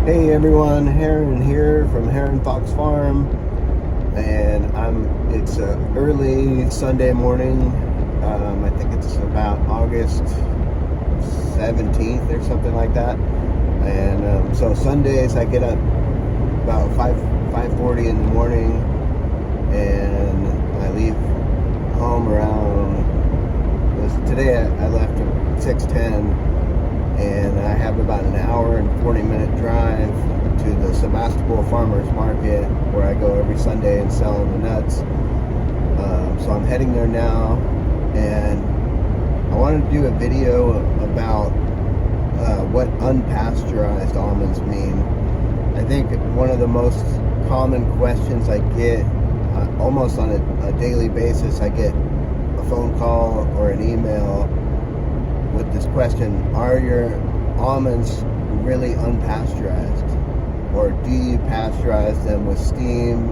Hey everyone, Heron here from Heron Fox Farm, and it's early Sunday morning. I think it's about August 17th or something like that. And so Sundays I get up about 5:40 in the morning, and I leave home around. Today I left at 6:10. And I have about an hour and 40-minute drive to the Sebastopol Farmers Market, where I go every Sunday and sell the nuts. So I'm heading there now, and I wanted to do a video about what unpasteurized almonds mean. I think one of the most common questions I get almost on a daily basis, I get a phone call or an email with this question: are your almonds really unpasteurized, or do you pasteurize them with steam,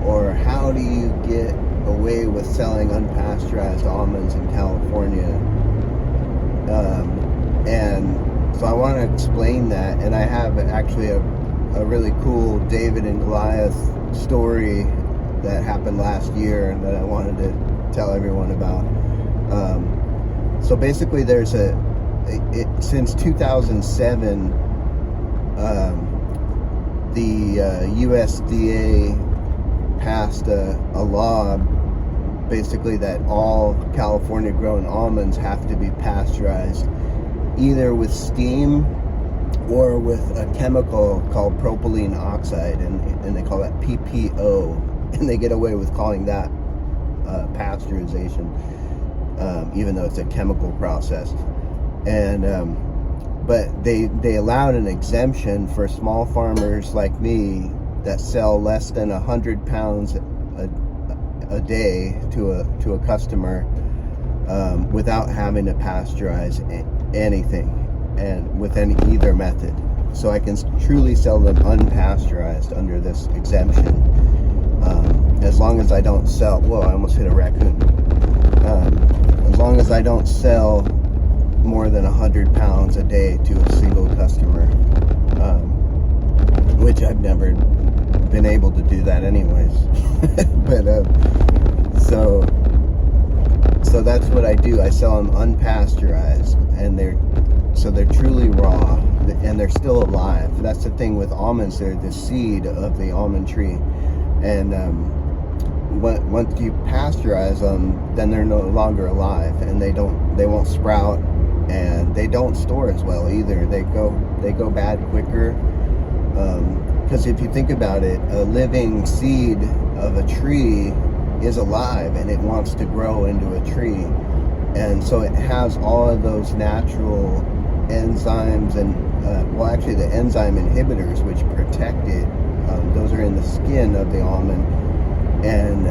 or how do you get away with selling unpasteurized almonds in California? And so I want to explain that, and I have actually a really cool David and Goliath story that happened last year that I wanted to tell everyone about. So basically, since 2007, the USDA passed a law, basically, that all California-grown almonds have to be pasteurized, either with steam or with a chemical called propylene oxide, and they call that PPO, and they get away with calling that pasteurization. Even though it's a chemical process. And but they allowed an exemption for small farmers like me that sell less than 100 pounds a day to a customer, without having to pasteurize anything, and with either method. So I can truly sell them unpasteurized under this exemption, as long as I don't sell. Whoa, I almost hit a raccoon. As long as I don't sell more than 100 pounds a day to a single customer, which I've never been able to do that anyways. But so that's what I do. I sell them unpasteurized, and they're truly raw, and they're still alive. That's the thing with almonds; they're the seed of the almond tree, and once you pasteurize them, then they're no longer alive, and they won't sprout, and they don't store as well either. They go bad quicker, because if you think about it, a living seed of a tree is alive, and it wants to grow into a tree, and so it has all of those natural enzymes, and actually the enzyme inhibitors which protect it. Those are in the skin of the almond. And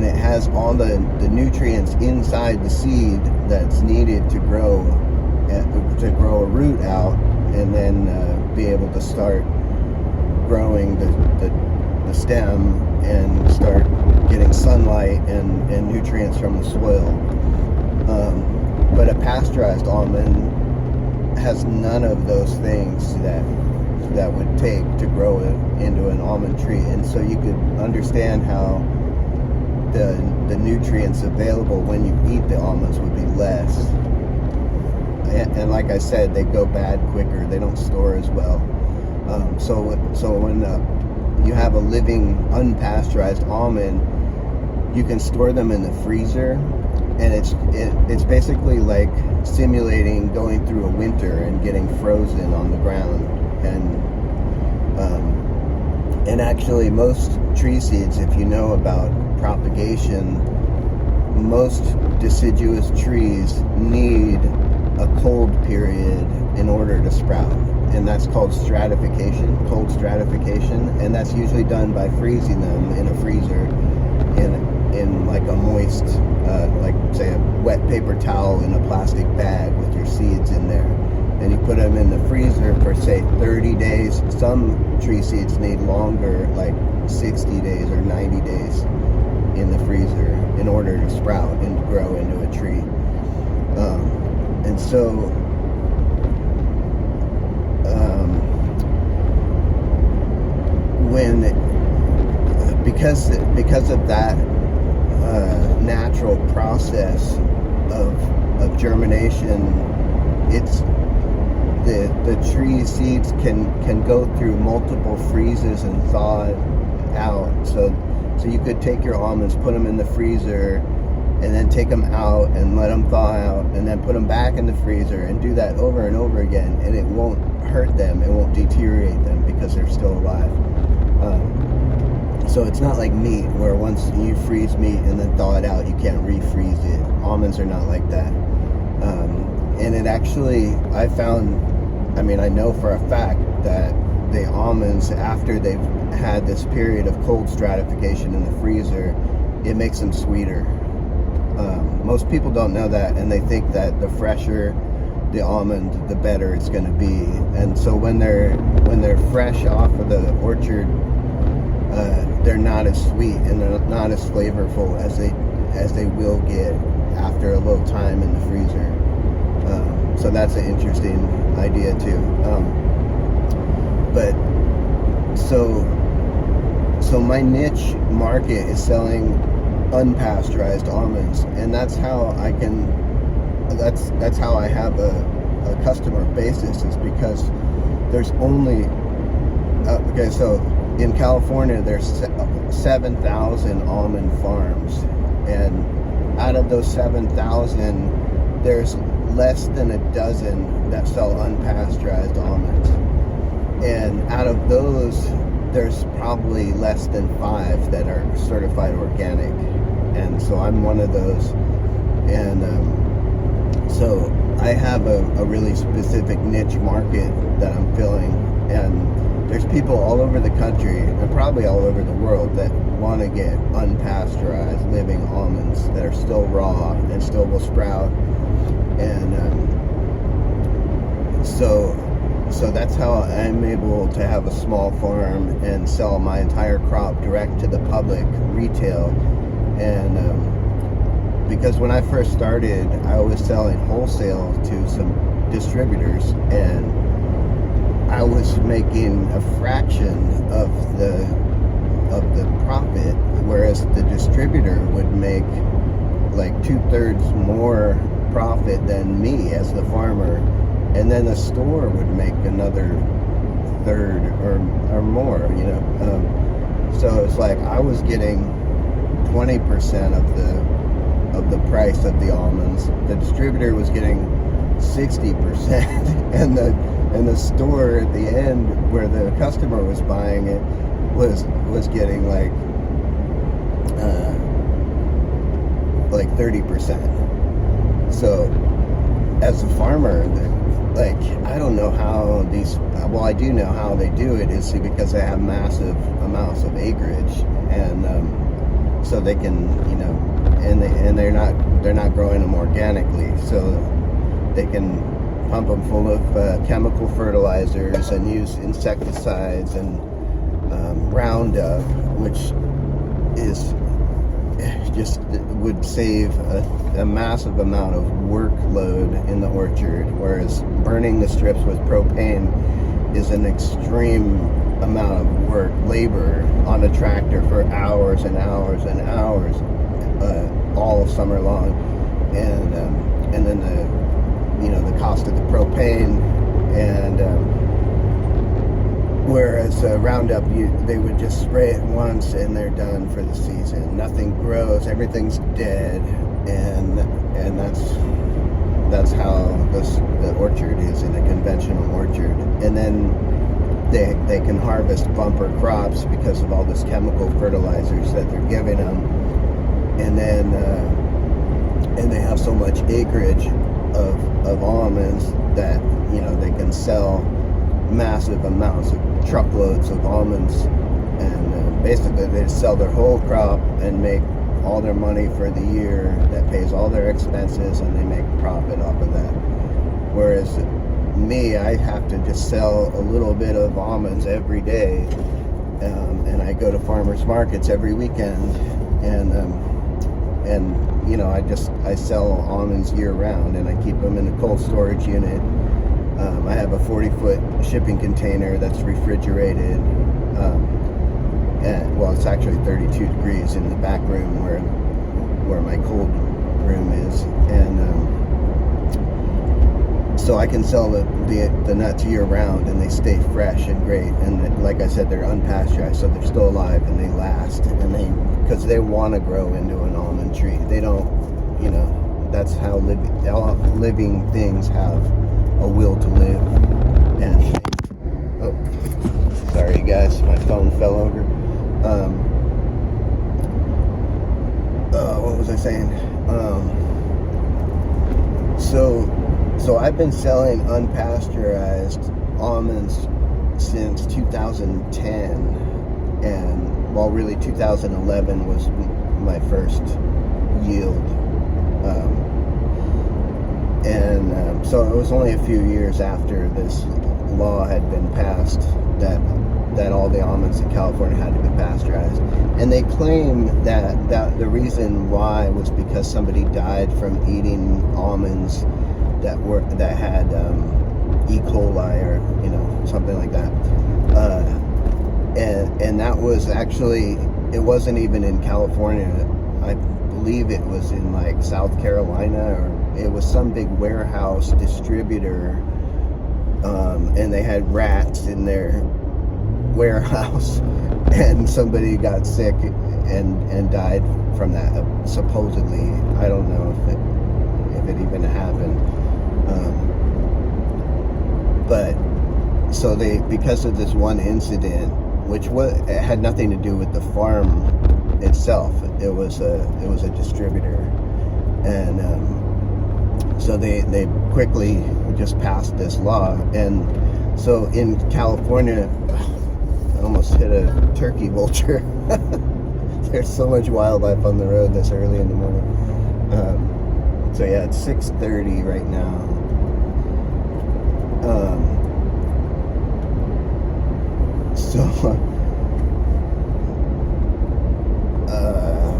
it has all the nutrients inside the seed that's needed to grow a root out, and then be able to start growing the stem and start getting sunlight and nutrients from the soil. But a pasteurized almond has none of those things that would take to grow it into an almond tree, and so you could understand how the nutrients available when you eat the almonds would be less. And like I said, they go bad quicker. They don't store as well. So when you have a living unpasteurized almond, you can store them in the freezer, and it's basically like simulating going through a winter and getting frozen on the ground. And actually, most tree seeds, if you know about propagation, most deciduous trees need a cold period in order to sprout, and that's called stratification, cold stratification, and that's usually done by freezing them in a freezer in like a moist, like say a wet paper towel in a plastic bag with your seeds in there. And you put them in the freezer for, say, 30 days. Some tree seeds need longer, like 60 days or 90 days in the freezer in order to sprout and grow into a tree. And so because of that natural process of germination, it's the tree seeds can go through multiple freezes and thaw out. So you could take your almonds, put them in the freezer, and then take them out and let them thaw out, and then put them back in the freezer, and do that over and over again, and it won't hurt them, it won't deteriorate them because they're still alive. So it's not like meat, where once you freeze meat and then thaw it out, you can't refreeze it. Almonds are not like that. And it actually, I know for a fact that the almonds, after they've had this period of cold stratification in the freezer, it makes them sweeter. Most people don't know that, and they think that the fresher the almond, the better it's going to be. And so when they're fresh off of the orchard, they're not as sweet and they're not as flavorful as they will get after a little time in the freezer. So that's an interesting idea too. But so my niche market is selling unpasteurized almonds, and that's how I have a customer basis, is because there's only so in California there's 7,000 almond farms, and out of those 7,000 there's less than a dozen that sell unpasteurized almonds, and out of those there's probably less than 5 that are certified organic, and so I'm one of those. And so I have a really specific niche market that I'm filling, and there's people all over the country and probably all over the world that want to get unpasteurized living almonds that are still raw and still will sprout. And so that's how I'm able to have a small farm and sell my entire crop direct to the public, retail. And because when I first started, I was selling wholesale to some distributors, and I was making a fraction of the profit, whereas the distributor would make like 2/3 more profit than me as the farmer, and then the store would make another third or more, so it's like I was getting 20% of the price of the almonds. The distributor was getting 60%, and the store at the end where the customer was buying it was getting like 30%. So as a farmer, like, I don't know how I do know how they do it, is because they have massive amounts of acreage, and so they can, and they're not growing them organically, so they can pump them full of chemical fertilizers and use insecticides and Roundup, which is just would save a massive amount of workload in the orchard, whereas burning the strips with propane is an extreme amount of labor on a tractor for hours and hours and hours, all summer long, and then the cost of the propane, and whereas Roundup, they would just spray it once and they're done for the season. Nothing grows, everything's dead, and that's how the orchard is in a conventional orchard. And then they can harvest bumper crops because of all this chemical fertilizers that they're giving them, and then and they have so much acreage of almonds that they can sell massive amounts of truckloads of almonds, and basically they sell their whole crop and make all their money for the year that pays all their expenses, and they make profit off of that. Whereas me, I have to just sell a little bit of almonds every day, and I go to farmers markets every weekend, and I sell almonds year round, and I keep them in a cold storage unit. I have a 40-foot shipping container that's refrigerated, And, well, it's actually 32 degrees in the back room where my cold room is, and so I can sell the nuts year round, and they stay fresh and great. And like I said, they're unpasteurized, so they're still alive and they last. And because they want to grow into an almond tree. They don't, that's how all living things have a will to live. And oh, sorry guys, my phone fell over. What was I saying? So I've been selling unpasteurized almonds since 2010, and really 2011 was my first yield, so it was only a few years after this law had been passed that all the almonds in California had to be pasteurized. And they claim that the reason why was because somebody died from eating almonds that had E. coli or something like that. And that was actually, it wasn't even in California. I believe it was in like South Carolina, or it was some big warehouse distributor, and they had rats in their warehouse, and somebody got sick and died from that, supposedly. I don't know if it even happened, but so because of this one incident, which it had nothing to do with the farm itself, it was a distributor, and so they quickly just passed this law. And so in California, I almost hit a turkey vulture. There's so much wildlife on the road this early in the morning. So yeah, it's 6:30 right now.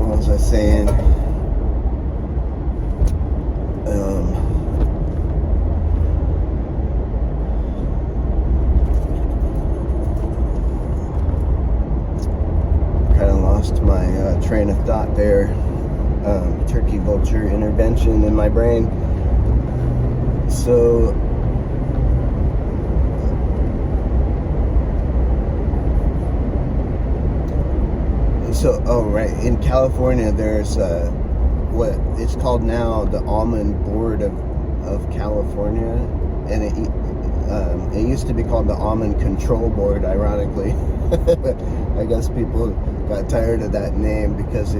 What was I saying? Kind of lost my train of thought there. Turkey vulture intervention in my brain. So right, in California there's what it's called now the Almond Board of California, and it used to be called the Almond Control Board, ironically. I guess people got tired of that name because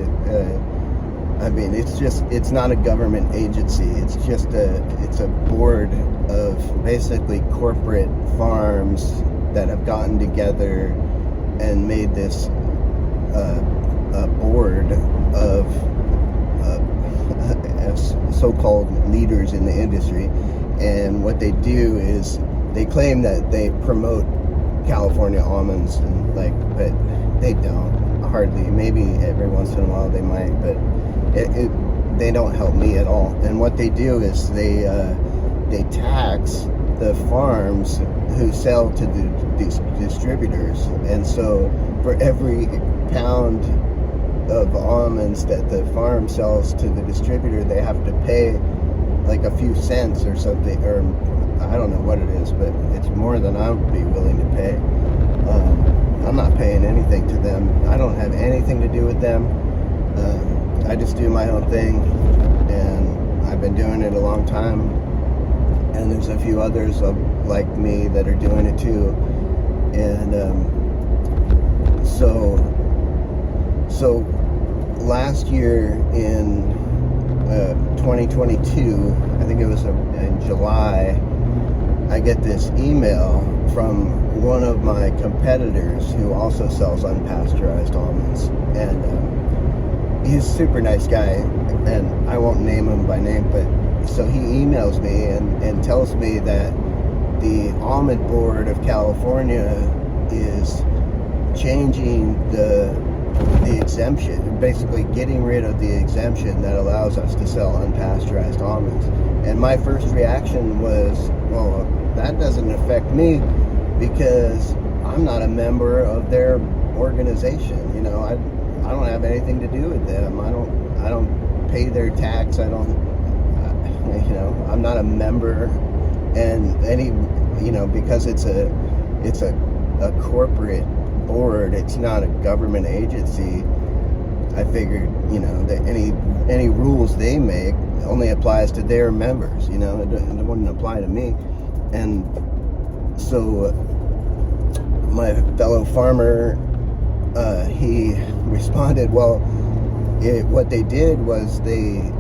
it's not a government agency. It's a board of basically corporate farms that have gotten together and made this a board of so-called leaders in the industry. And what they do is they claim that they promote California almonds, and but they don't, hardly. Maybe every once in a while they might, but they don't help me at all. And what they do is they tax the farms who sell to these distributors. And so for every pound of almonds that the farm sells to the distributor, they have to pay like a few cents or something, or I don't know what it is, but it's more than I would be willing to pay. I'm not paying anything to them. I don't have anything to do with them. I just do my own thing, and I've been doing it a long time. And there's a few others like me that are doing it too. And so last year in 2022, I think it was in July, I get this email from one of my competitors who also sells unpasteurized almonds, and he's a super nice guy, and I won't name him by name, but so he emails me and tells me that the Almond Board of California is changing the exemption, basically getting rid of the exemption that allows us to sell unpasteurized almonds. And my first reaction was, well, that doesn't affect me because I'm not a member of their organization. You know, I don't have anything to do with them. I don't pay their tax. You know, I'm not a member, and because it's a corporate board, it's not a government agency. I figured, that any rules they make only applies to their members. You know, it wouldn't apply to me. And so my fellow farmer, he responded, well, what they did was they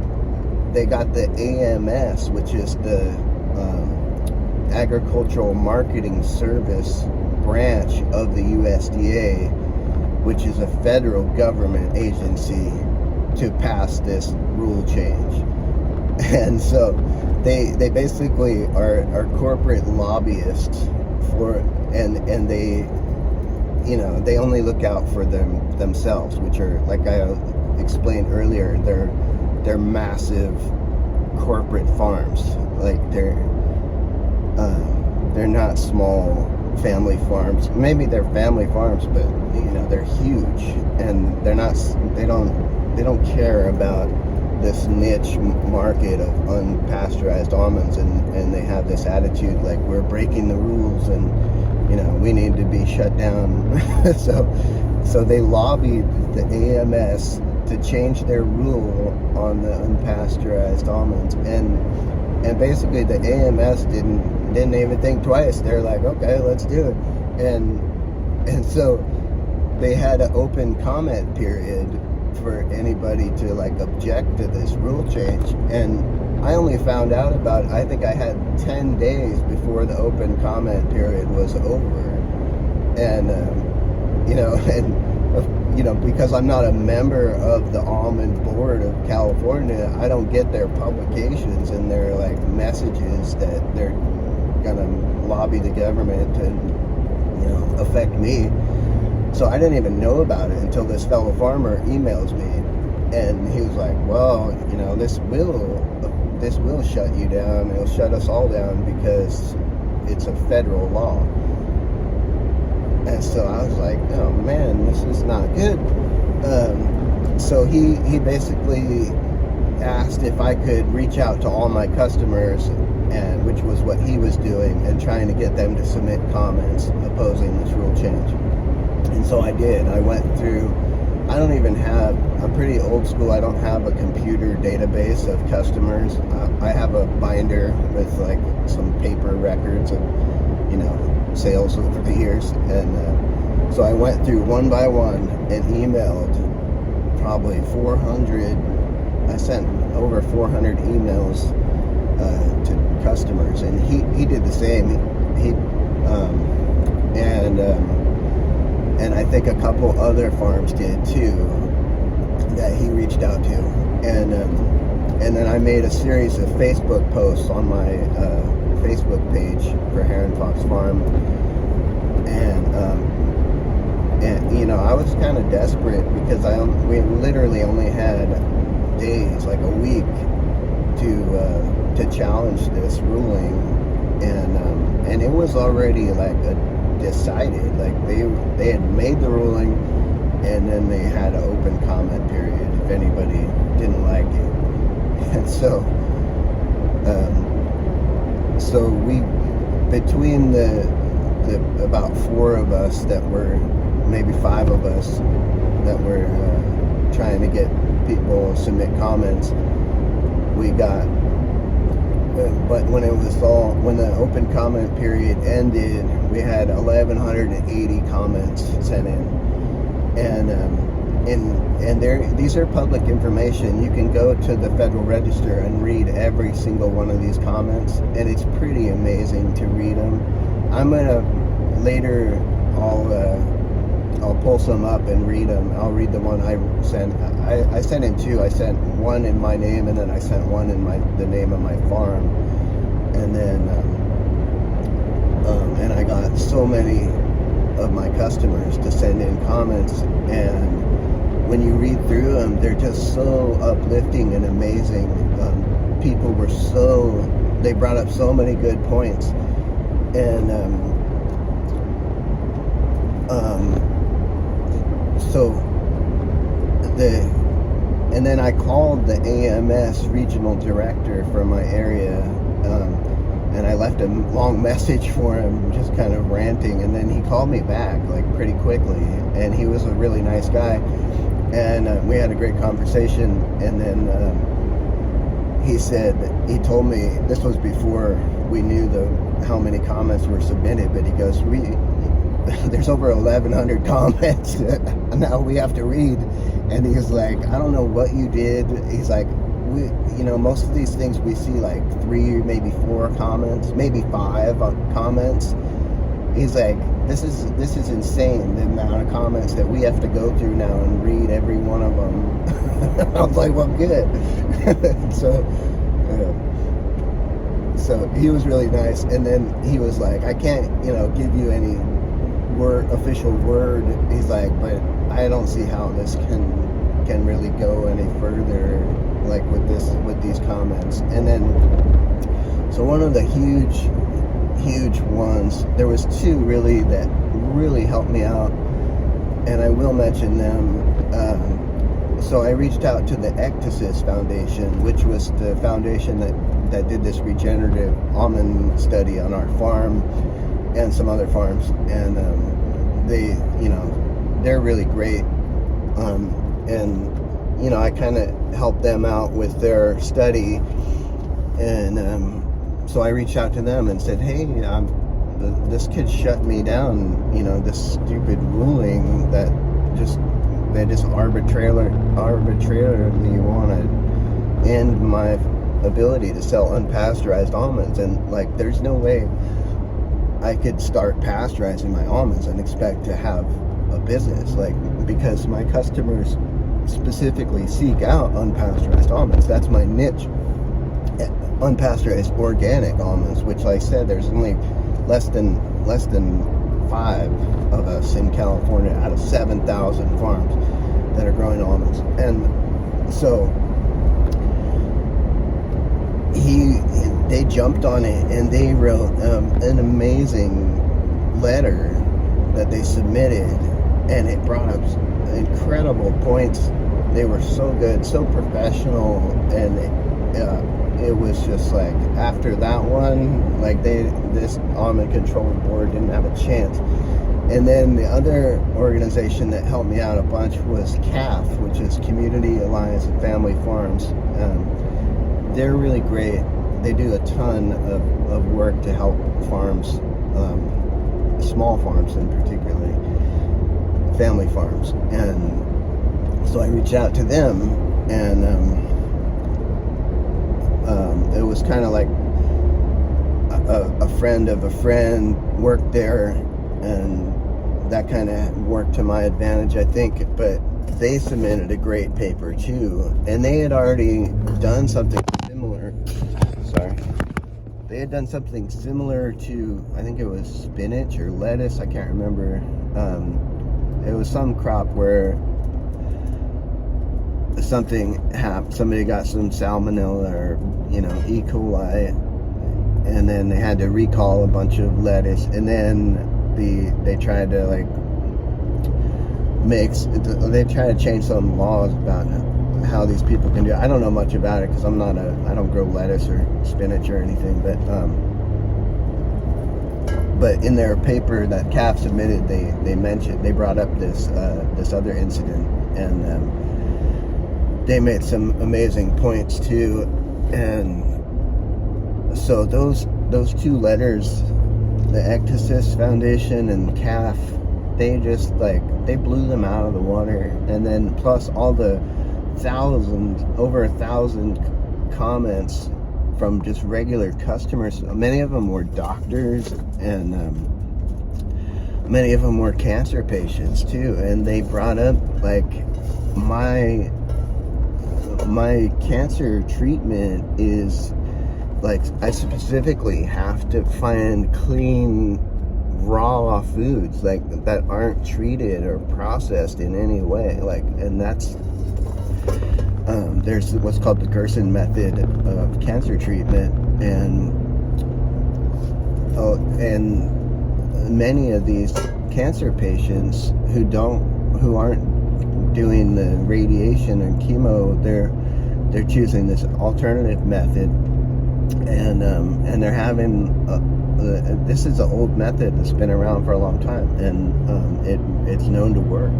got the AMS, which is the Agricultural Marketing Service branch of the USDA, which is a federal government agency, to pass this rule change. And so they basically are corporate lobbyists for, and they only look out for themselves, which are, like I explained earlier, they're massive corporate farms. Like they're not small family farms. Maybe they're family farms, but they're huge, and they don't care about this niche market of unpasteurized almonds, and they have this attitude like we're breaking the rules and we need to be shut down. so they lobbied the AMS to change their rule on the unpasteurized almonds, and basically the AMS didn't even think twice. They're like, okay, let's do it. And so they had an open comment period for anybody to object to this rule change. And I only found out about it, I think I had 10 days before the open comment period was over. And because I'm not a member of the Almond Board of California, I don't get their publications and their messages that they're gonna lobby the government to affect me. So I didn't even know about it until this fellow farmer emails me, and he was like, well, this will shut you down. It'll shut us all down because it's a federal law. And so I was like, oh man, this is not good. So he basically asked if I could reach out to all my customers, and which was what he was doing, and trying to get them to submit comments opposing this rule change. And so I did. I went through, I'm pretty old school. I don't have a computer database of customers. I have a binder with some paper records of, sales over the years. And so I went through one by one and emailed probably 400. I sent over 400 emails to customers, and he did the same. And I think a couple other farms did too that he reached out to, and then I made a series of Facebook posts on my Facebook page for Heron Fox Farm, and I was kind of desperate because we literally only had days, like a week, to challenge this ruling, and it was already decided. They had made the ruling, and then they had an open comment period if anybody didn't like it. And so we, between the about four of us that were, maybe five of us that were trying to get people to submit comments, we got, but when the open comment period ended, we had 1,180 comments sent in, and these are public information. You can go to the Federal Register and read every single one of these comments, and it's pretty amazing to read them. I'm gonna later, I'll pull some up and read them. I'll read the one I sent. I sent in two. I sent one in my name, and then I sent one in the name of my farm. And then, and I got so many of my customers to send in comments. And when you read through them, they're just so uplifting and amazing. People were they brought up so many good points. And so and then I called the AMS regional director from my area, and I left a long message for him, just kind of ranting, and then he called me back like pretty quickly, and he was a really nice guy, and we had a great conversation. And then he told me, this was before we knew how many comments were submitted, but he goes, there's over 1,100 comments now we have to read. And he was like, I don't know what you did. He's like, most of these things we see like 3, maybe 4 comments, maybe 5 comments. He's like, this is insane, the amount of comments that we have to go through now and read every one of them. I was like, well, good. So he was really nice. And then he was like, I can't, give you any official word. He's like, but I don't see how this can really go any further, like with these comments. And then, so one of the huge ones, there was 2 really that really helped me out, and I will mention them. So I reached out to the Ectasis Foundation, which was the foundation that did this regenerative almond study on our farm and some other farms, and they're really great, and I kind of helped them out with their study, and so I reached out to them and said, hey, this kid shut me down, this stupid ruling that they just arbitrarily want to end my ability to sell unpasteurized almonds, and like there's no way I could start pasteurizing my almonds and expect to have a business, like, because my customers specifically seek out unpasteurized almonds. That's my niche. Unpasteurized organic almonds, which, like I said, there's only less than 5 of us in California out of 7,000 farms that are growing almonds. And so they jumped on it, and they wrote an amazing letter that they submitted, and it brought up incredible points. They were so good, so professional, and it was just like, after that one, like this almond control board didn't have a chance. And then the other organization that helped me out a bunch was CAF, which is Community Alliance of Family Farms. They're really great. They do a ton of work to help farms, small farms in particularly, family farms. And so I reached out to them, and it was kind of like a friend of a friend worked there, and that kind of worked to my advantage, I think. But they submitted a great paper too, and they had already done something similar. They had done something similar to, I think it was spinach or lettuce, I can't remember. It was some crop where something happened. Somebody got some salmonella or E. coli, and then they had to recall a bunch of lettuce, and then they tried to they tried to change some laws about how these people can do it. I don't know much about it because I don't grow lettuce or spinach or anything, but in their paper that CAF submitted, they brought up this other incident, and they made some amazing points too. And so those 2 letters, the Ectasis Foundation and CAF, they blew them out of the water. And then plus all the over 1,000 comments from just regular customers. Many of them were doctors, and many of them were cancer patients too. And they brought up my cancer treatment is I specifically have to find clean raw foods that aren't treated or processed in any way, and that's there's what's called the Gerson method of cancer treatment, and many of these cancer patients who aren't doing the radiation and chemo, they're choosing this alternative method, and they're having this is an old method that's been around for a long time, and it's known to work.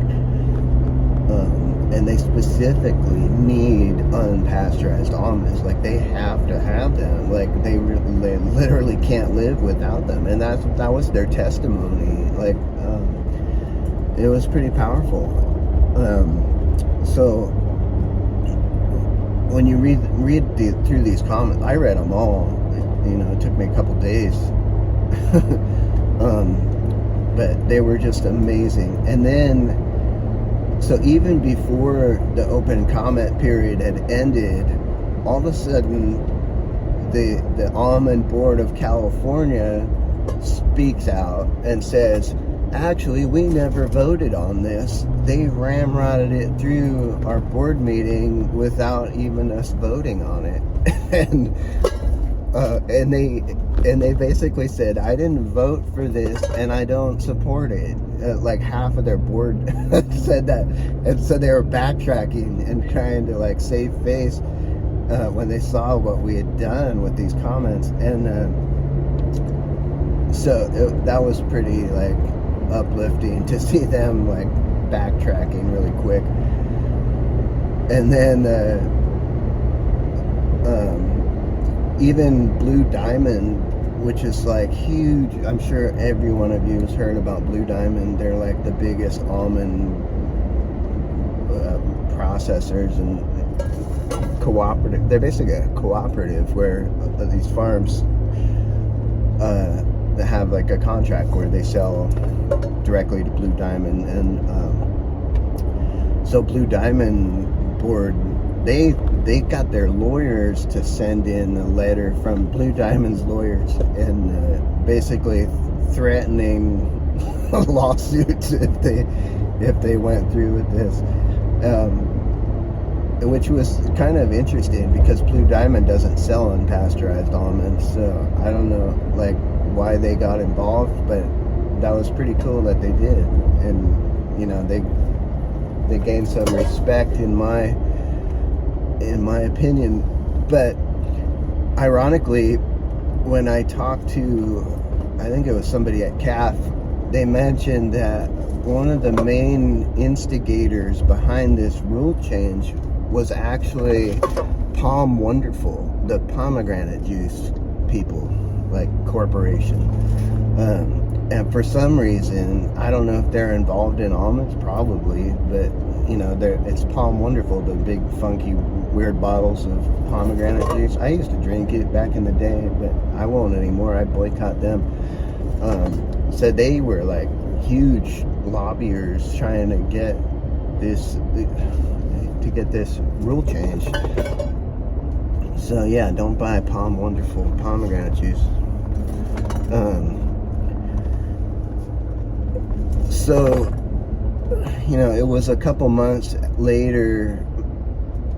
And they specifically need unpasteurized almonds. Like, they have to have them. Like, they literally can't live without them. And that was their testimony. Like, it was pretty powerful. So when you read through these comments, I read them all. It took me a couple days. But they were just amazing. And then, so even before the open comment period had ended, all of a sudden the Almond Board of California speaks out and says, actually, we never voted on this. They ramrodded it through our board meeting without even us voting on it. and they basically said, I didn't vote for this and I don't support it. Like, half of their board said that, and so they were backtracking and trying to like save face when they saw what we had done with these comments. And that was pretty like uplifting to see them like backtracking really quick. And then even Blue Diamond, which is like huge. I'm sure every one of you has heard about Blue Diamond. They're like the biggest almond processors and cooperative. They're basically a cooperative where these farms have like a contract where they sell directly to Blue Diamond. And so Blue Diamond Board, they got their lawyers to send in a letter from Blue Diamond's lawyers, and basically threatening lawsuits if they went through with this, which was kind of interesting because Blue Diamond doesn't sell unpasteurized almonds. So I don't know like why they got involved, but that was pretty cool that they did. And they gained some respect in my opinion. But ironically, when I talked to, I think it was somebody at CAF, they mentioned that one of the main instigators behind this rule change was actually Palm Wonderful, the pomegranate juice people, like corporation. And for some reason, I don't know if they're involved in almonds, probably, but it's Palm Wonderful, the big funky weird bottles of pomegranate juice. I used to drink it back in the day, but I won't anymore. I boycott them. So they were like huge lobbyers trying to get this rule change. So yeah, don't buy Palm Wonderful pomegranate juice. So it was a couple months later,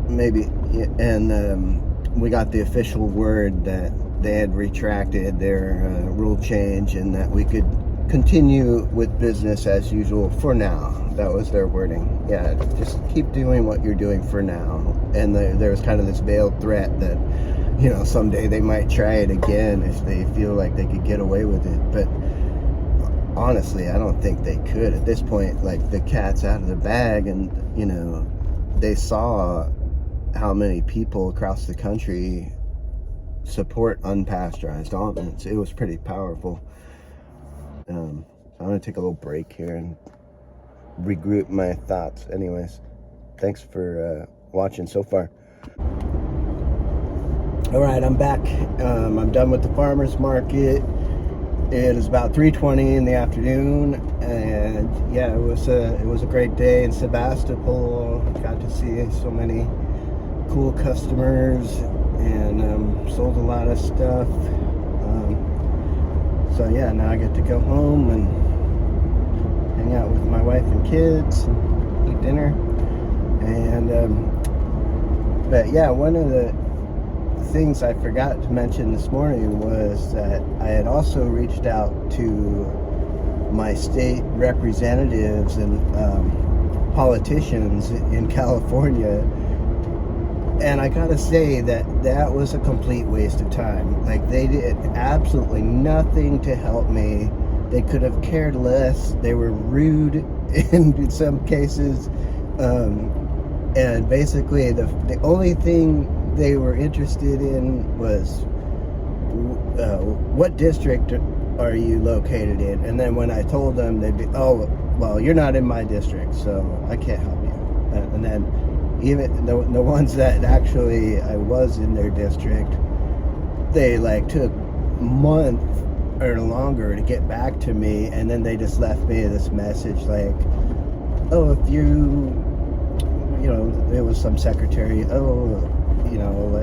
maybe, and we got the official word that they had retracted their rule change and that we could continue with business as usual for now. That was their wording. Yeah, just keep doing what you're doing for now. And there was kind of this veiled threat that, someday they might try it again if they feel like they could get away with it. But honestly, I don't think they could at this point. Like, the cat's out of the bag, and they saw how many people across the country support unpasteurized almonds. It was pretty powerful. So I'm gonna take a little break here and regroup my thoughts. Anyways, thanks for watching so far. All right, I'm back. I'm done with the farmers market. It is about 3:20 in the afternoon, and yeah, it was a great day in Sebastopol. Got to see so many cool customers and sold a lot of stuff. So yeah, now I get to go home and hang out with my wife and kids, and eat dinner, and but yeah, one of the things I forgot to mention this morning was that I had also reached out to my state representatives and politicians in California. And I gotta say that was a complete waste of time. Like, they did absolutely nothing to help me. They could have cared less. They were rude in some cases. And basically the only thing they were interested in was what district are you located in? And then when I told them, they'd be, oh, well, you're not in my district, so I can't help you. And then even the ones that actually I was in their district, they like took a month or longer to get back to me, and then they just left me this message like, oh, if you know, it was some secretary, oh, you know,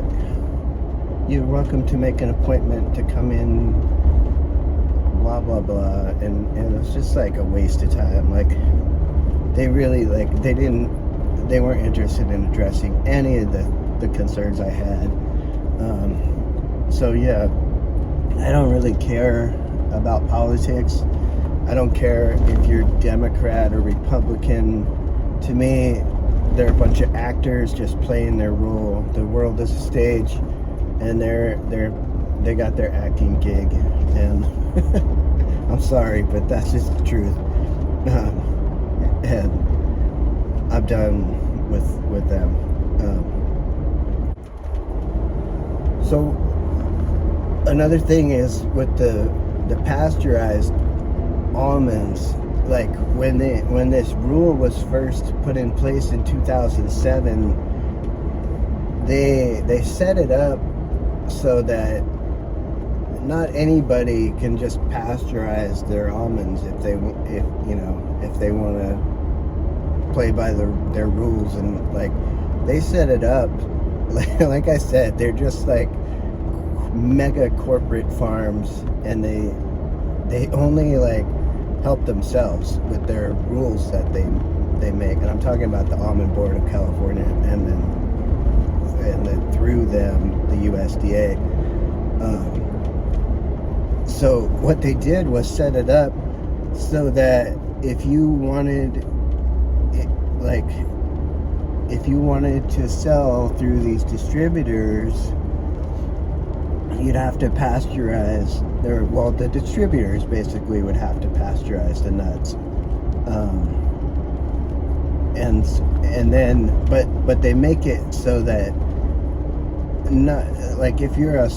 you're welcome to make an appointment to come in, blah blah blah. And it was just like a waste of time. Like, they really, like, they weren't interested in addressing any of the concerns I had. So yeah, I don't really care about politics. I don't care if you're Democrat or Republican. To me, they're a bunch of actors just playing their role. The world is a stage, and they got their acting gig. And I'm sorry, but that's just the truth. And I'm done with them. So another thing is with the pasteurized almonds. Like, when this rule was first put in place in 2007, they set it up so that not anybody can just pasteurize their almonds if they want to play by their rules. And like, they set it up like I said, they're just like mega corporate farms, and they only like help themselves with their rules that they make. And I'm talking about the Almond Board of California, and then through them the USDA. So what they did was set it up so that if you wanted to sell through these distributors, you'd have to pasteurize the distributors basically would have to pasteurize the nuts. And then but they make it so that, not like, if you're a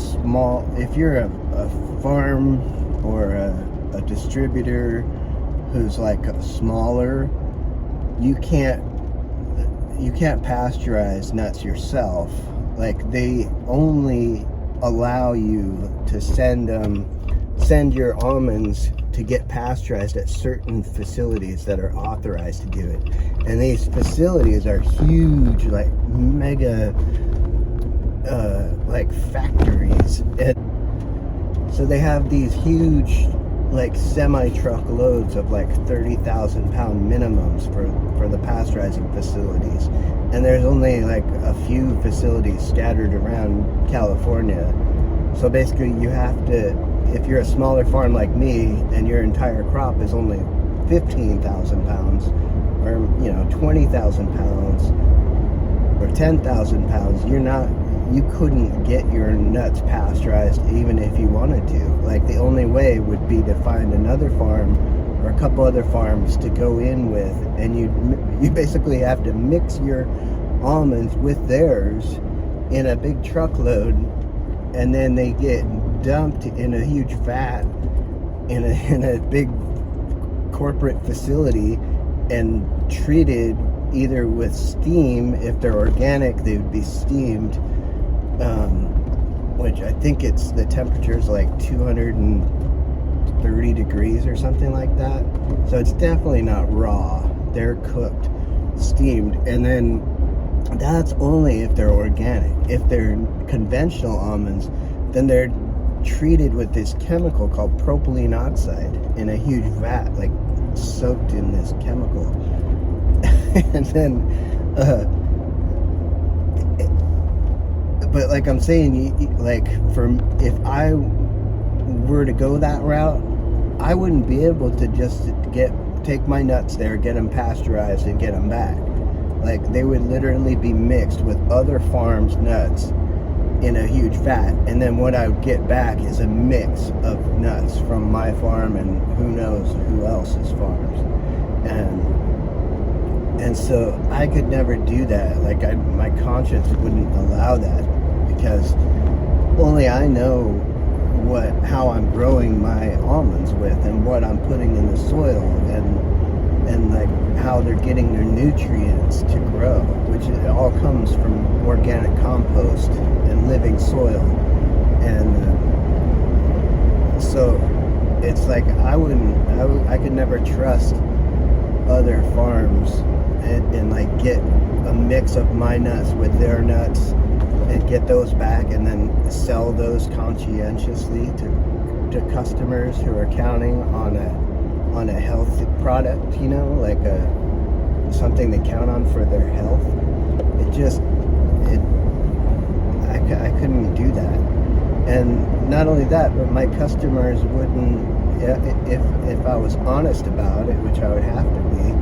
farm or a distributor who's like smaller, you can't pasteurize nuts yourself. Like, they only allow you to send your almonds to get pasteurized at certain facilities that are authorized to do it. And these facilities are huge, like mega like factories. And so they have these huge like semi-truck loads of like 30,000 pound minimums for the pasteurizing facilities, and there's only like a few facilities scattered around California. So basically you have to, if you're a smaller farm like me and your entire crop is only 15,000 pounds or 20,000 pounds or 10,000 pounds, you couldn't get your nuts pasteurized even if you wanted to. Like, the only way would be to find another farm or a couple other farms to go in with, and you basically have to mix your almonds with theirs in a big truckload, and then they get dumped in a huge vat in a big corporate facility and treated either with steam. If they're organic, they would be steamed, which I think the temperature's like 230 degrees or something like that. So it's definitely not raw. They're cooked, steamed, and then that's only if they're organic. If they're conventional almonds, then they're treated with this chemical called propylene oxide in a huge vat, like soaked in this chemical. And then but like I'm saying, like, if I were to go that route, I wouldn't be able to just get take my nuts there, get them pasteurized, and get them back. Like, they would literally be mixed with other farms' nuts in a huge vat, and then what I would get back is a mix of nuts from my farm and who knows who else's farms. And so I could never do that. Like, my conscience wouldn't allow that, because only I know how I'm growing my almonds with, and what I'm putting in the soil, and like how they're getting their nutrients to grow, which it all comes from organic compost and living soil. And so it's like I could never trust other farms and like get a mix of my nuts with their nuts and get those back and then sell those conscientiously to customers who are counting on a healthy product, you know, like something they count on for their health. I couldn't do that. And not only that, but my customers wouldn't, if I was honest about it, which I would have to be,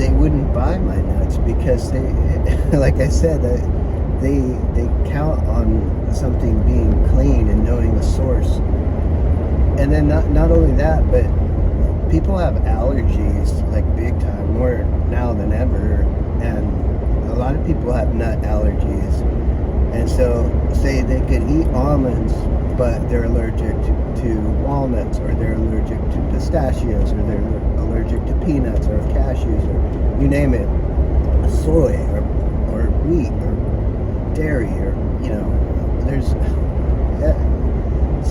they wouldn't buy my nuts, because they, like I said, they count on something being clean and knowing the source. And then not only that, but people have allergies, like big time, more now than ever. And a lot of people have nut allergies. And so, say they could eat almonds, but they're allergic to walnuts, or they're allergic to pistachios, or they're allergic to peanuts, or cashews, or you name it, soy, or wheat, or dairy, or, you know, there's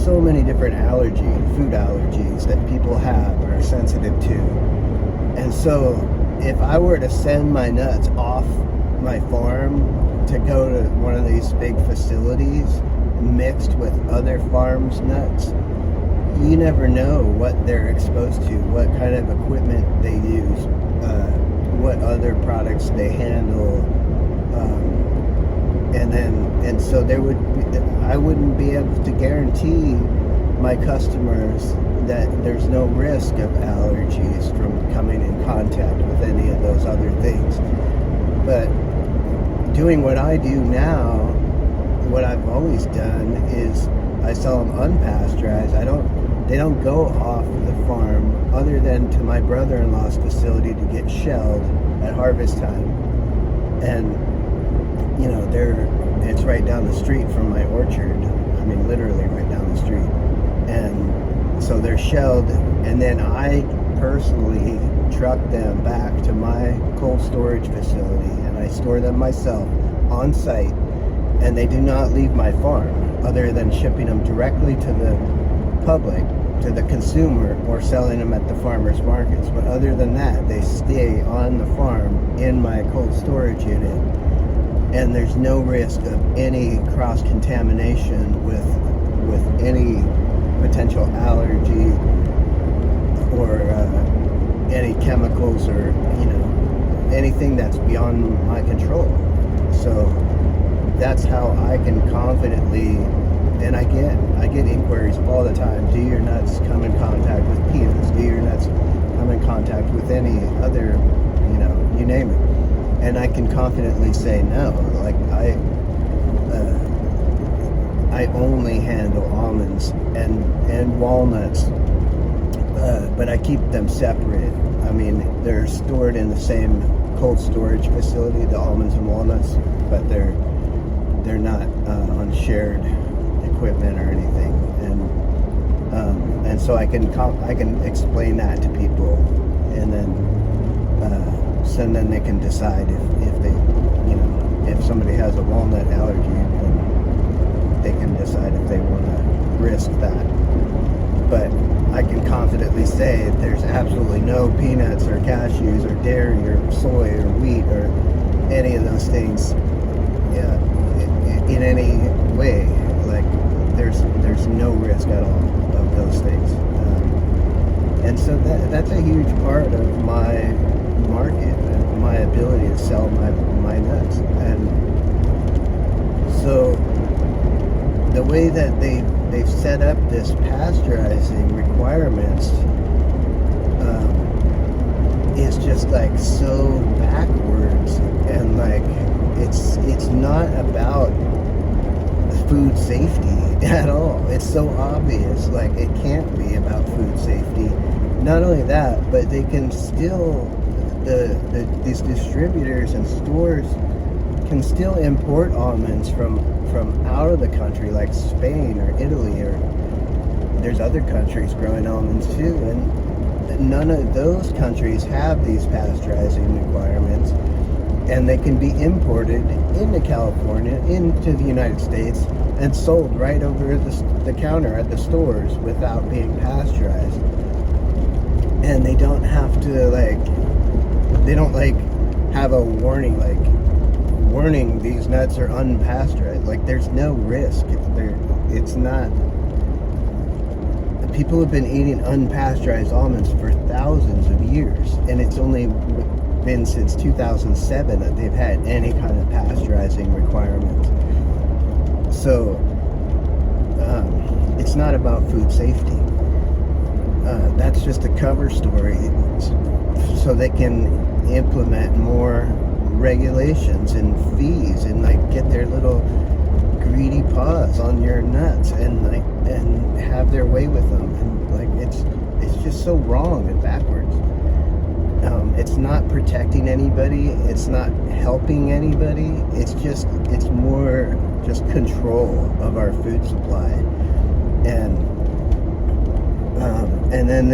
so many different food allergies that people have or are sensitive to. And so if I were to send my nuts off my farm to go to one of these big facilities mixed with other farms' nuts, you never know what they're exposed to, what kind of equipment they use, what other products they handle, and so I wouldn't be able to guarantee my customers that there's no risk of allergies from coming in contact with any of those other things. But doing what I do now, what I've always done is I sell them unpasteurized. They don't go off the farm other than to my brother-in-law's facility to get shelled at harvest time. And you know, it's right down the street from my orchard. I mean, literally right down the street. And so they're shelled, and then I personally truck them back to my cold storage facility, and I store them myself on site, and they do not leave my farm other than shipping them directly to the public, to the consumer, or selling them at the farmers markets. But other than that, they stay on the farm in my cold storage unit, and there's no risk of any cross-contamination with any potential allergy or any chemicals, or, you know, anything that's beyond my control. So that's how I can confidently, and I get inquiries all the time. Do your nuts come in contact with peanuts? Do your nuts come in contact with any other, you know, you name it? And I can confidently say no. Like, I only handle almonds and walnuts, but I keep them separate. I mean, they're stored in the same cold storage facility, the almonds and walnuts, but they're not on shared equipment or anything. And so I can explain that to people, and then then they can decide if they, you know, if somebody has a walnut allergy, then they can decide if they want to risk that. But I can confidently say there's absolutely no peanuts or cashews or dairy or soy or wheat or any of those things, yeah, in any way. Like, there's no risk at all of those things. And so that's a huge part of my market and my ability to sell my nuts. And so the way that they've set up this pasteurizing requirements, like so backwards, and like it's not about food safety at all. It's so obvious. Like, it can't be about food safety. Not only that, but they can still these distributors and stores can still import almonds from out of the country, like Spain or Italy, or there's other countries growing almonds too, and none of those countries have these pasteurizing requirements, and they can be imported into California, into the United States, and sold right over the counter at the stores without being pasteurized. And they don't have to, like, they don't, like, have a warning, like, warning, these nuts are unpasteurized. Like, there's no risk. It's not. People have been eating unpasteurized almonds for thousands of years, and it's only been since 2007 that they've had any kind of pasteurizing requirements. So it's not about food safety. That's just a cover story, so they can implement more regulations and fees and, like, get their little greedy paws on your nuts and, like, and have their way with them. And, like, it's just so wrong and backwards. It's not protecting anybody. It's not helping anybody. It's more just control of our food supply. And then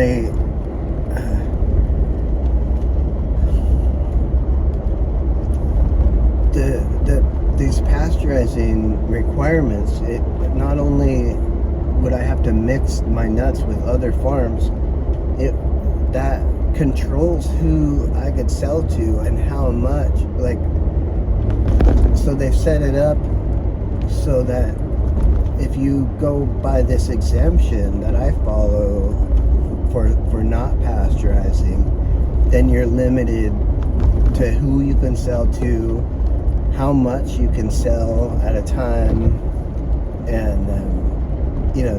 these pasteurizing requirements, it not only would I have to mix my nuts with other farms, that controls who I could sell to and how much. Like, so they've set it up so that if you go by this exemption that I follow for not pasteurizing, then you're limited to who you can sell to, how much you can sell at a time, and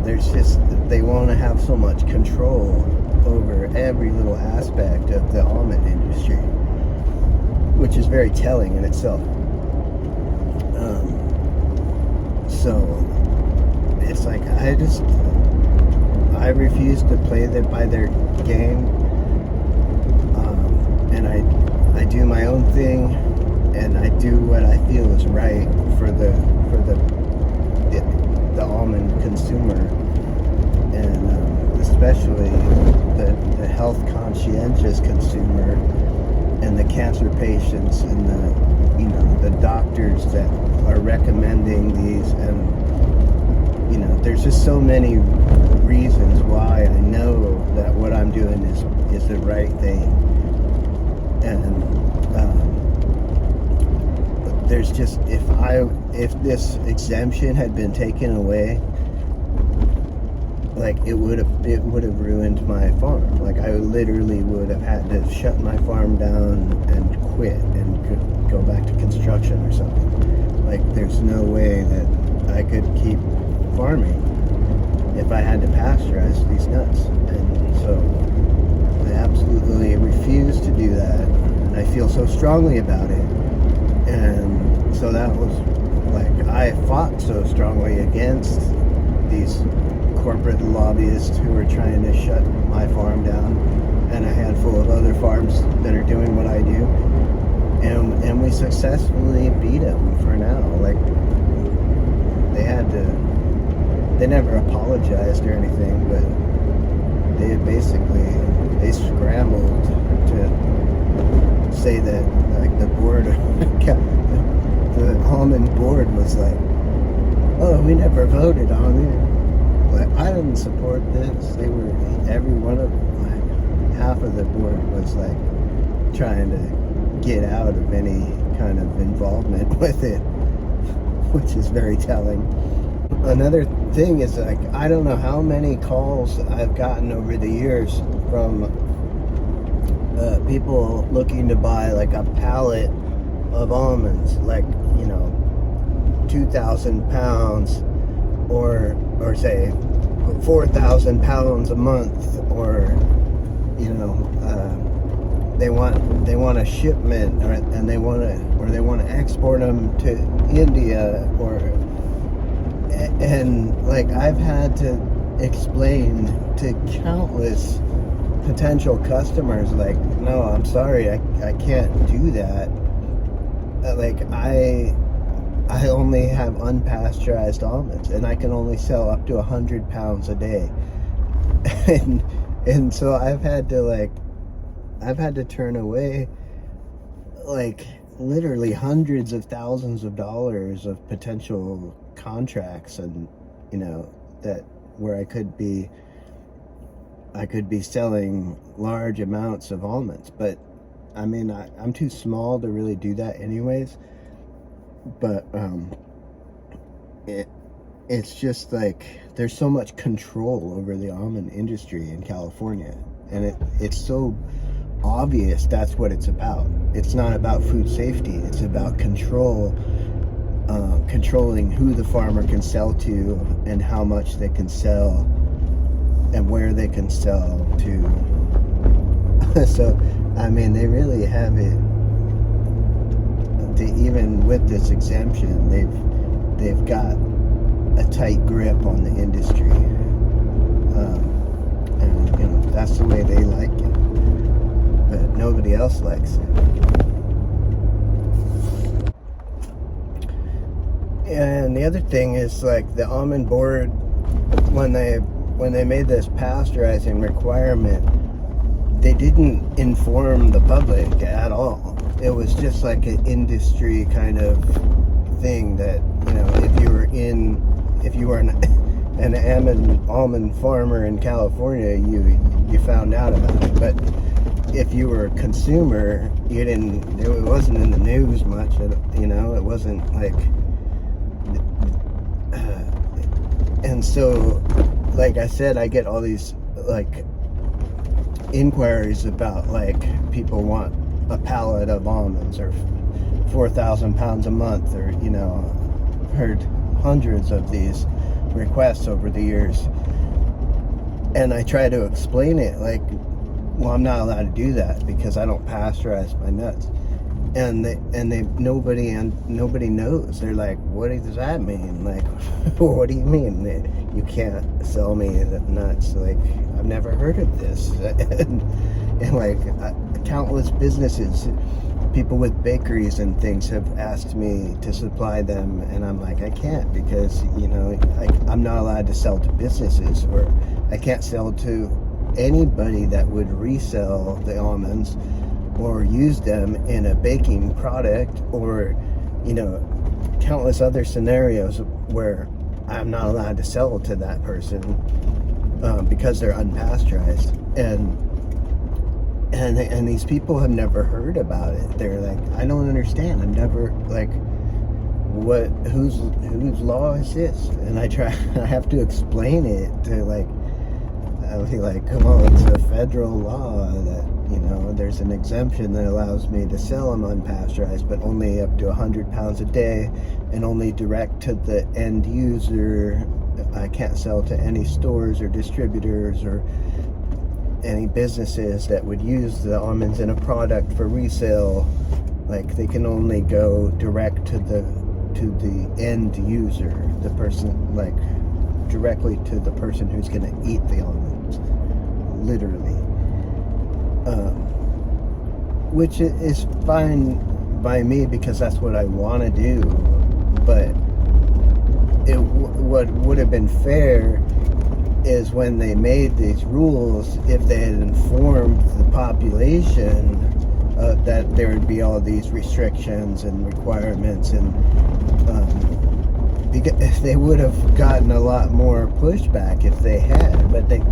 there's just, they want to have so much control over every little aspect of the almond industry, which is very telling in itself. So it's like, I refuse to play by their game, and I do my own thing, and I do what I feel is right for the almond consumer, and especially the health conscientious consumer, and the cancer patients, and the doctors that are recommending these. And there's just so many reasons why I know that what I'm doing is the right thing. And there's just, if this exemption had been taken away, like, it would have ruined my farm. Like, I literally would have had to shut my farm down and quit and go back to construction or something. Like, there's no way that I could keep farming if I had to pasteurize these nuts. And so I absolutely refuse to do that, and I feel so strongly about it. And so that was, like, I fought so strongly against these corporate lobbyists who are trying to shut my farm down, and a handful of other farms that are doing what I do, and we successfully beat them for now. Like, they never apologized or anything, but they scrambled to say that, like, the board, the almond board was like, oh, we never voted on it. But I didn't support this. Every one of them, like, half of the board was, like, trying to get out of any kind of involvement with it, which is very telling. Another thing is, like, I don't know how many calls I've gotten over the years from people looking to buy, like, a pallet of almonds, like, 2,000 pounds, or say 4,000 pounds a month, or they want a shipment, and they want to export them to India, and like I've had to explain to countless potential customers, like, no, I'm sorry, I can't do that. Like I only have unpasteurized almonds, and I can only sell up to 100 pounds a day. and so I've had to turn away like literally hundreds of thousands of dollars of potential contracts, and that where I could be selling large amounts of almonds. But I mean, I'm too small to really do that anyways. But it's just like there's so much control over the almond industry in California, and it's so obvious that's what it's about. It's not about food safety. It's about control, controlling who the farmer can sell to and how much they can sell and where they can sell to. So I mean, they really have it. Even with this exemption, they've got a tight grip on the industry, and that's the way they like it, but nobody else likes it. And the other thing is, like, the almond board, when they made this pasteurizing requirement, they didn't inform the public at all. It was just like an industry kind of thing that, if you were an almond farmer in California, you found out about it. But if you were a consumer, you didn't. It wasn't in the news much. It wasn't like. And so, like I said, I get all these like inquiries about, like, people want a pallet of almonds or 4,000 pounds a month, or heard hundreds of these requests over the years, and I try to explain it like, well, I'm not allowed to do that because I don't pasteurize my nuts, and nobody knows. They're like, what does that mean? Like, what do you mean that you can't sell me the nuts? Like, I've never heard of this. and like countless businesses, people with bakeries and things have asked me to supply them, and I'm like, I can't, because I'm not allowed to sell to businesses, or I can't sell to anybody that would resell the almonds or use them in a baking product, or countless other scenarios where I'm not allowed to sell to that person because they're unpasteurized. And these people have never heard about it. They're like, I don't understand. I've never, like, whose law is this? And I have to explain it to, like, I'll be like, come on, it's a federal law that, there's an exemption that allows me to sell them unpasteurized, but only up to 100 pounds a day, and only direct to the end user. I can't sell to any stores or distributors or any businesses that would use the almonds in a product for resale. Like, they can only go direct to the end user, the person, like directly to the person who's going to eat the almonds, literally. Which is fine by me, because that's what I want to do. But what would have been fair is, when they made these rules, if they had informed the population that there would be all these restrictions and requirements, and they would have gotten a lot more pushback if they had. But they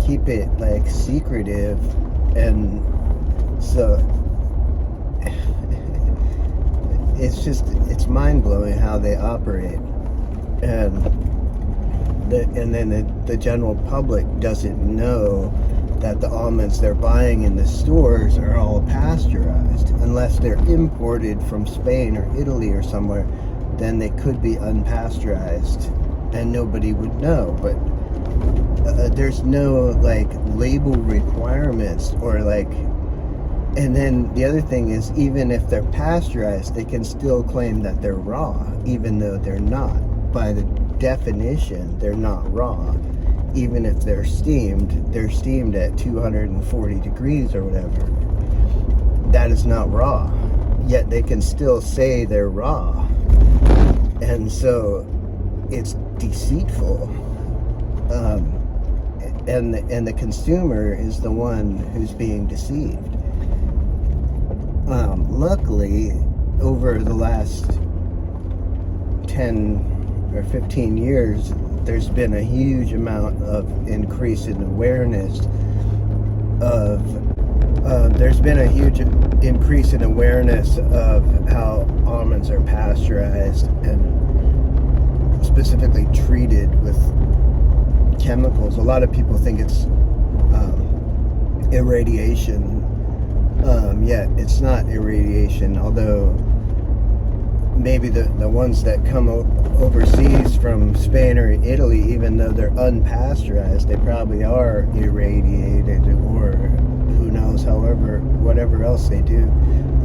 keep it, like, secretive, and so it's mind-blowing how they operate. And then the general public doesn't know that the almonds they're buying in the stores are all pasteurized. Unless they're imported from Spain or Italy or somewhere, then they could be unpasteurized and nobody would know. But there's no, like, label requirements, or like And then the other thing is, even if they're pasteurized, they can still claim that they're raw, even though they're not. By the definition, they're not raw. Even if they're steamed at 240 degrees or whatever. That is not raw. Yet they can still say they're raw. And so it's deceitful. And the consumer is the one who's being deceived. Luckily, over the last 10 or 15 years, there's been a huge amount of increase in awareness of how almonds are pasteurized and specifically treated with chemicals. A lot of people think it's irradiation. Yet it's not irradiation, although maybe the ones that come overseas from Spain or Italy, even though they're unpasteurized, they probably are irradiated, or who knows, whatever else they do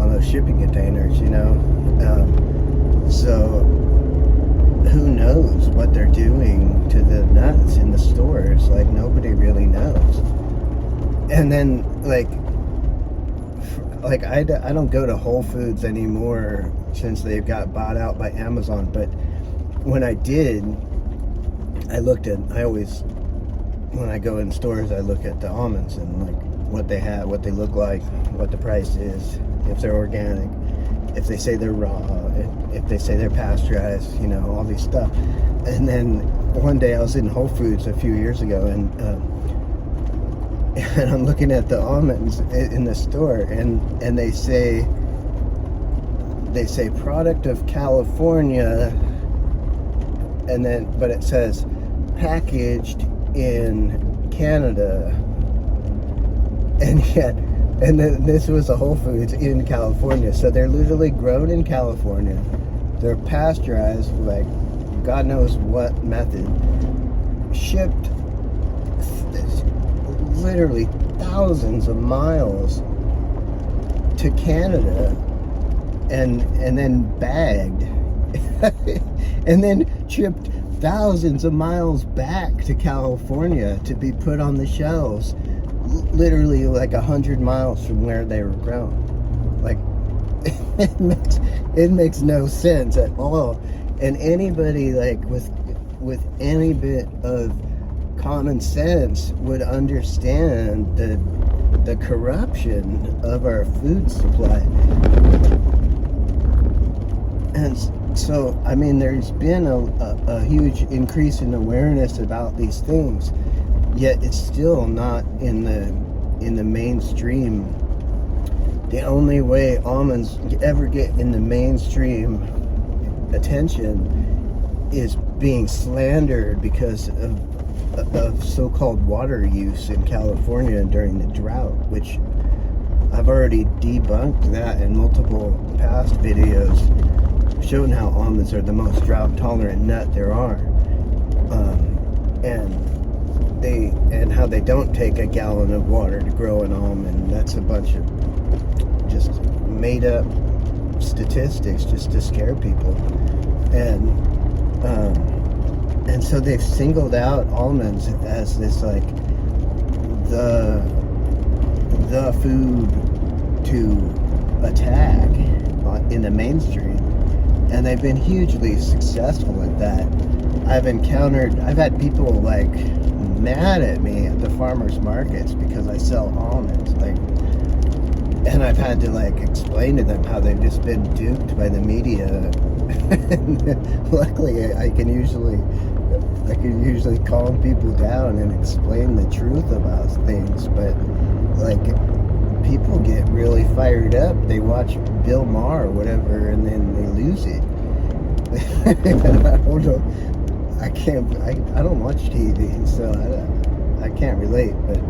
on those shipping containers, so who knows what they're doing to the nuts in the stores? Like, nobody really knows. And then I don't go to Whole Foods anymore since they've got bought out by Amazon, but when I did, when I go in stores, I look at the almonds and what they have, what they look like, what the price is, if they're organic, if they say they're raw, if they say they're pasteurized, all these stuff. And then one day I was in Whole Foods a few years ago, and I'm looking at the almonds in the store, and they say product of California, but it says packaged in Canada, and then this was a Whole Foods in California, so they're literally grown in California, they're pasteurized, God knows what method, shipped literally thousands of miles to Canada, and then bagged and then shipped thousands of miles back to California to be put on the shelves, literally 100 miles from where they were grown. It makes no sense at all. And anybody with any bit of common sense would understand the corruption of our food supply. And so, there's been a huge increase in awareness about these things, yet it's still not in the mainstream. The only way almonds ever get in the mainstream attention is being slandered because of so-called water use in California during the drought, which I've already debunked that in multiple past videos, showing how almonds are the most drought-tolerant nut there are, and how they don't take a gallon of water to grow an almond. That's a bunch of just made-up statistics just to scare people, and so they've singled out almonds as this the food to attack in the mainstream, and they've been hugely successful at that. I've had people mad at me at the farmers markets because I sell almonds, and I've had to explain to them how they've just been duped by the media. Luckily, I can usually calm people down and explain the truth about things, but people get really fired up. They watch Bill Maher or whatever, and then they lose it. I don't know. I don't watch TV, so I can't relate, but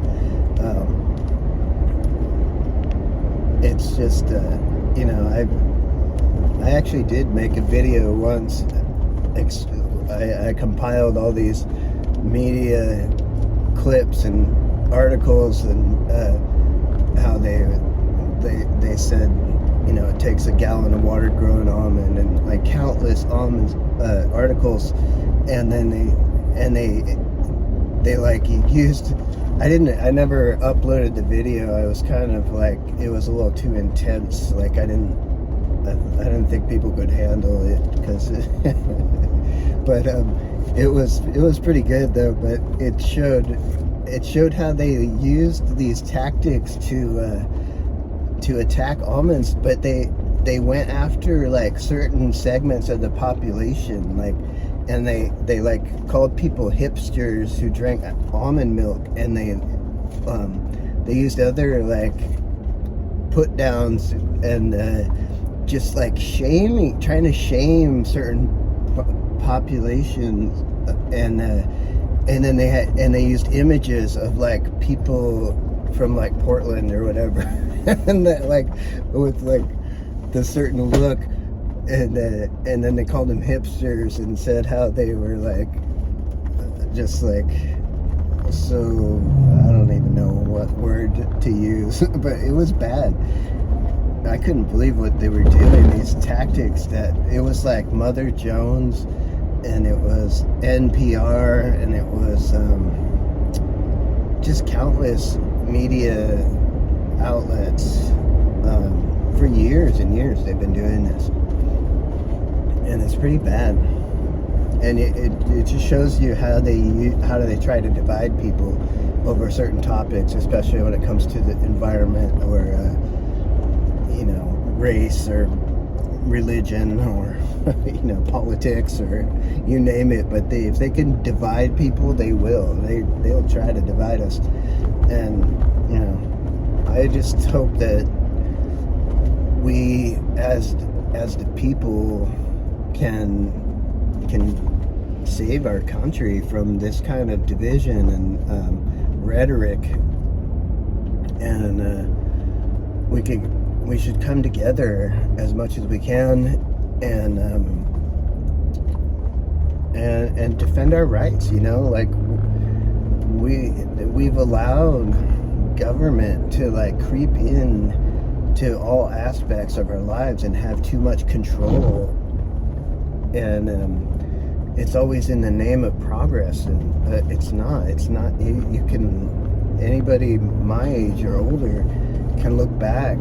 it's just I actually did make a video once. I compiled all these media clips and articles and how they said, you know, it takes a gallon of water to grow an almond, and like countless almonds articles, and then they like used. I never uploaded the video. I was kind of like, it was a little too intense. Like I didn't think people could handle it, because but it was pretty good though. But it showed how they used these tactics to attack almonds, but they went after like certain segments of the population, like, and they like called people hipsters who drank almond milk, and they used other like put downs, and just like trying to shame certain populations, and then they used images of like people from like Portland or whatever, and that like with like the certain look, and then they called them hipsters and said how they were like just like, so I don't even know what word to use, but it was bad. I couldn't believe what they were doing, these tactics, that it was like Mother Jones, and it was NPR, and it was just countless media outlets. For years and years they've been doing this, and it's pretty bad. And it just shows you how they try to divide people over certain topics, especially when it comes to the environment, or you know, race, or religion, or you know, politics, or you name it. But if they can divide people, they'll try to divide us. And you know, I just hope that we as the people can save our country from this kind of division and rhetoric, and we should come together as much as we can, and defend our rights. You know, like we've allowed government to like creep in to all aspects of our lives and have too much control, and it's always in the name of progress, and it's not. You can, anybody my age or older can look back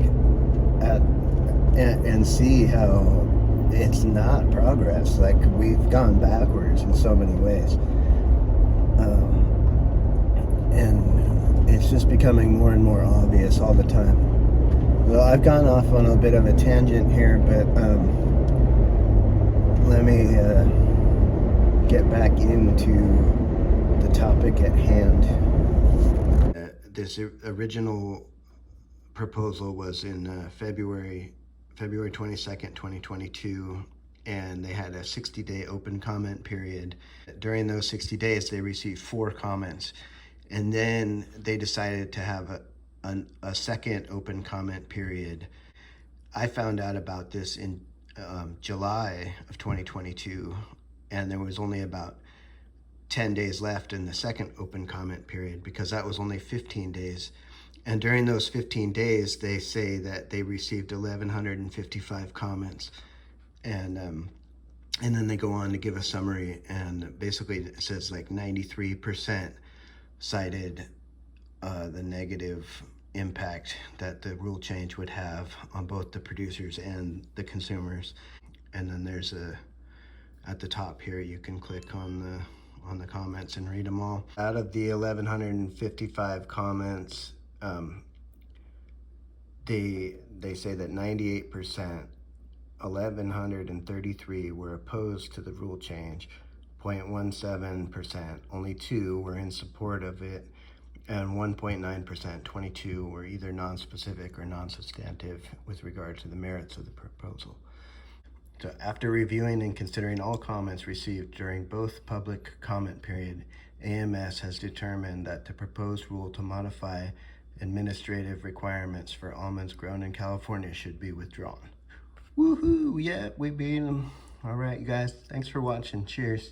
at and see how it's not progress. Like, we've gone backwards in so many ways, and it's just becoming more and more obvious all the time. Well, I've gone off on a bit of a tangent here, but let me get back into the topic at hand. This original proposal was in February 22nd, 2022, and they had a 60-day open comment period. During those 60 days, they received 4 comments, and then they decided to have a second open comment period. I found out about this in July of 2022, and there was only about 10 days left in the second open comment period, because that was only 15 days. And during those 15 days, they say that they received 1,155 comments, and then they go on to give a summary, and basically it says like 93% cited the negative impact that the rule change would have on both the producers and the consumers. And then there's at the top here, you can click on the comments and read them all. Out of the 1,155 comments, they say that 98%, 1,133 were opposed to the rule change, 0.17%, only 2 were in support of it, and 1.9%, 22, were either non-specific or non-substantive with regard to the merits of the proposal. So after reviewing and considering all comments received during both public comment period, AMS has determined that the proposed rule to modify administrative requirements for almonds grown in California should be withdrawn. Woohoo! Yeah, we beat them. All right, you guys. Thanks for watching. Cheers.